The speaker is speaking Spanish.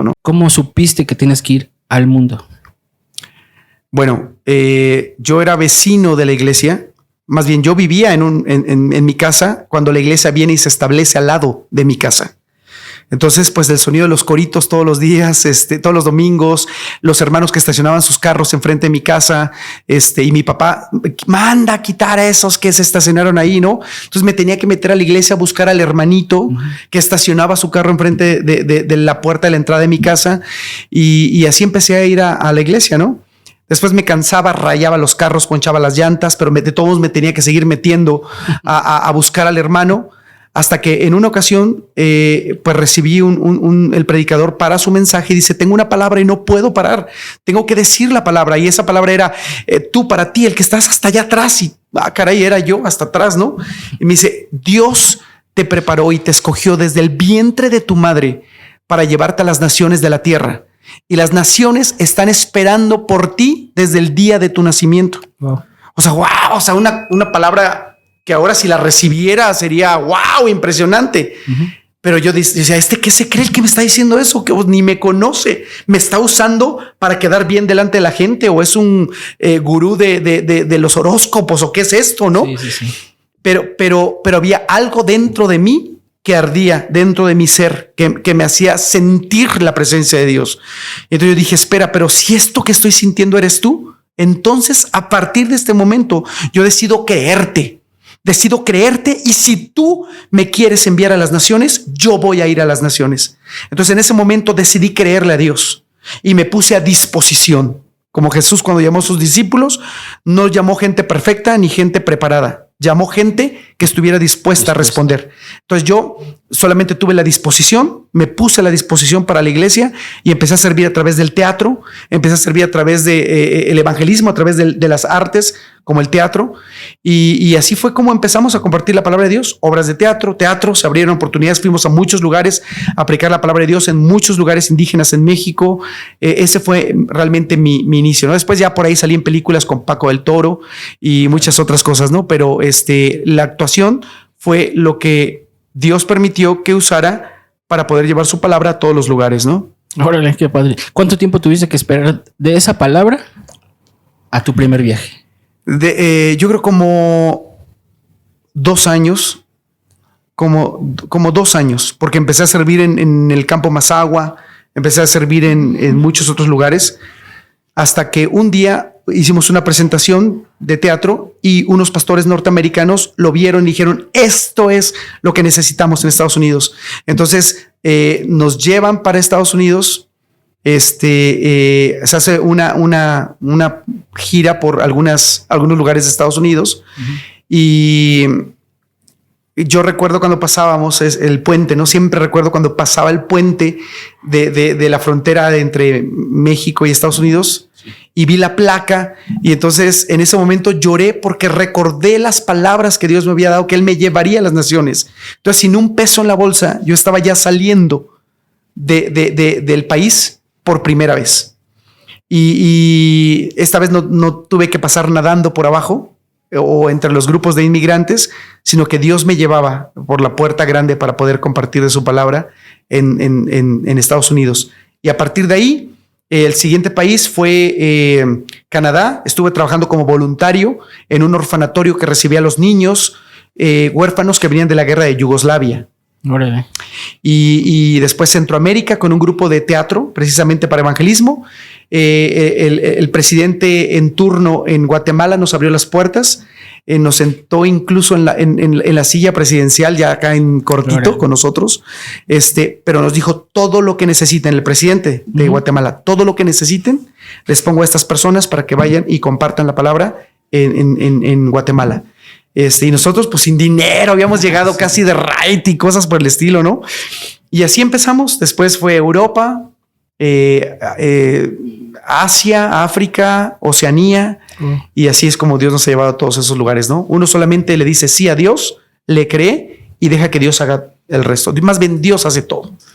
¿no? ¿Cómo supiste que tienes que ir al mundo? Bueno, yo era vecino de la iglesia. Más bien, yo vivía en mi casa cuando la iglesia viene y se establece al lado de mi casa. Entonces, pues el sonido de los coritos todos los días, todos los domingos, los hermanos que estacionaban sus carros enfrente de mi casa, y mi papá manda a quitar a esos que se estacionaron ahí, ¿no? Entonces me tenía que meter a la iglesia a buscar al hermanito que estacionaba su carro enfrente de la puerta de la entrada de mi casa, y así empecé a ir a la iglesia, ¿no? Después me cansaba, rayaba los carros, ponchaba las llantas, pero de todos me tenía que seguir metiendo a buscar al hermano, hasta que en una ocasión pues recibí el predicador para su mensaje y dice: tengo una palabra y no puedo parar, tengo que decir la palabra. Y esa palabra era tú, para ti, el que estás hasta allá atrás. Y caray, era yo hasta atrás, ¿no? Y me dice: Dios te preparó y te escogió desde el vientre de tu madre para llevarte a las naciones de la tierra. Y las naciones están esperando por ti desde el día de tu nacimiento. Wow. O sea, una palabra que ahora si la recibiera sería wow, impresionante. Pero yo decía, ¿qué se cree el que me está diciendo eso? Que ni me conoce, me está usando para quedar bien delante de la gente, o es un gurú de los horóscopos, o qué es esto, ¿no? Sí. Pero había algo dentro de mí que ardía dentro de mi ser, que me hacía sentir la presencia de Dios. Entonces yo dije: espera, pero si esto que estoy sintiendo eres tú, entonces a partir de este momento yo decido creerte, y si tú me quieres enviar a las naciones, yo voy a ir a las naciones. Entonces en ese momento decidí creerle a Dios y me puse a disposición. Como Jesús, cuando llamó a sus discípulos, no llamó gente perfecta ni gente preparada. Llamó gente que estuviera dispuesta a responder. Entonces yo solamente tuve la disposición, me puse a la disposición para la iglesia y empecé a servir a través del teatro, empecé a servir a través del evangelismo, a través de las artes como el teatro, y así fue como empezamos a compartir la palabra de Dios. Obras de teatro, se abrieron oportunidades, fuimos a muchos lugares a predicar la palabra de Dios, en muchos lugares indígenas en México. Ese fue realmente mi inicio, ¿no? Después ya por ahí salí en películas con Paco del Toro y muchas otras cosas, ¿no? Pero la actuación fue lo que Dios permitió que usara para poder llevar su palabra a todos los lugares, ¿no? Órale, qué padre. ¿Cuánto tiempo tuviste que esperar de esa palabra a tu primer viaje? Yo creo como 2 años, como 2 años, porque empecé a servir en el campo Mazahua, empecé a servir en muchos otros lugares, hasta que un día hicimos una presentación de teatro y unos pastores norteamericanos lo vieron y dijeron: esto es lo que necesitamos en Estados Unidos. Entonces nos llevan para Estados Unidos. Se hace una gira por algunos lugares de Estados Unidos. Y yo recuerdo cuando pasábamos el puente, ¿no? Siempre recuerdo cuando pasaba el puente de la frontera entre México y Estados Unidos. Y vi la placa, y entonces en ese momento lloré porque recordé las palabras que Dios me había dado, que Él me llevaría a las naciones. Entonces, sin un peso en la bolsa, yo estaba ya saliendo del país por primera vez. Y esta vez no tuve que pasar nadando por abajo o entre los grupos de inmigrantes, sino que Dios me llevaba por la puerta grande para poder compartir de su palabra en Estados Unidos. Y a partir de ahí, el siguiente país fue Canadá. Estuve trabajando como voluntario en un orfanatorio que recibía a los niños huérfanos que venían de la guerra de Yugoslavia. Órale. Y después Centroamérica con un grupo de teatro precisamente para evangelismo. El presidente en turno en Guatemala nos abrió las puertas, nos sentó incluso en la silla presidencial, ya acá en cortito. Órale. Con nosotros, pero nos dijo: todo lo que necesiten, el presidente de Guatemala, todo lo que necesiten, les pongo a estas personas para que vayan y compartan la palabra en Guatemala. Y nosotros, pues sin dinero, habíamos llegado casi de raite y cosas por el estilo, ¿no? Y así empezamos. Después fue Europa, Asia, África, Oceanía. Y así es como Dios nos ha llevado a todos esos lugares, ¿no? Uno solamente le dice sí a Dios, le cree y deja que Dios haga el resto. Más bien, Dios hace todo.